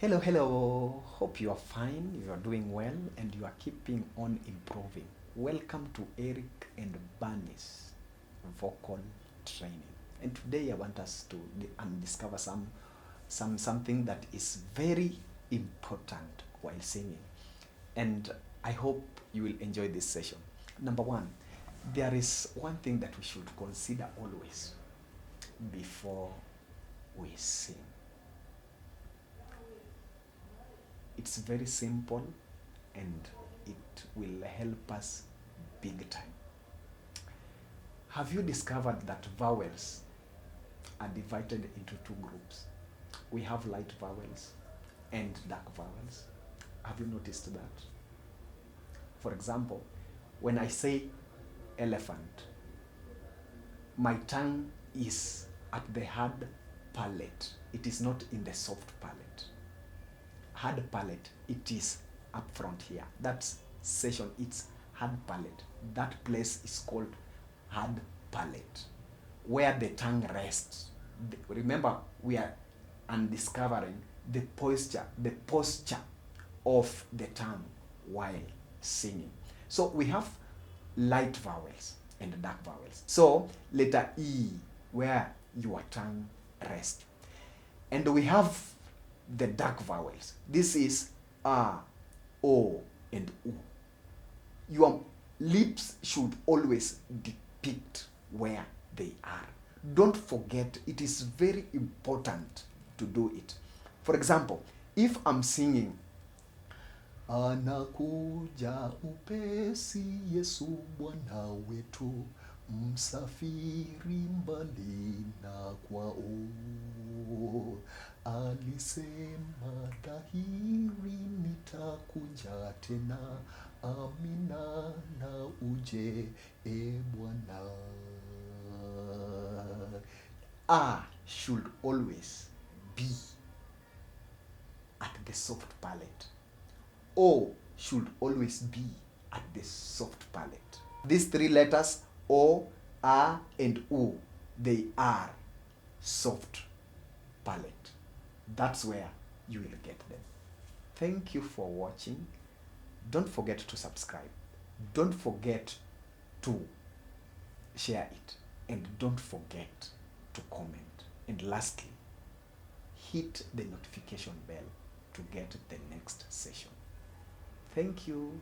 Hello, hello. Hope you are fine, you are doing well, and you are keeping on improving. Welcome to Eric and Barney's vocal training. And today I want us to discover something that is very important while singing. And I hope you will enjoy this session. Number one, there is one thing that we should consider always before we sing. It's very simple and it will help us big time. Have you discovered that vowels are divided into two groups? We have light vowels and dark vowels. Have you noticed that? For example, when I say elephant, my tongue is at the hard palate. It is not in the soft palate. Hard palate, it is up front here. That section, it's hard palate. That place is called hard palate, where the tongue rests. Remember, we are undiscovering the posture of the tongue while singing. So we have light vowels and dark vowels. So letter E, where your tongue rests. And we have the dark vowels. This is A, O, and U. Your lips should always depict where they are. Don't forget, it is very important to do it. For example, if I'm singing, anakuja upesi Yesu Bwana wetu, msafiri mbali na kwao, alisema dhahiri nitakuja tena, amina na uje e Bwana. A should always be at the soft palate. O should always be at the soft palate. These three letters, O, A, and U, they are soft palate. That's where you will get them. Thank you for watching. Don't forget to subscribe. Don't forget to share it. And don't forget to comment. And lastly, hit the notification bell to get the next session. Thank you.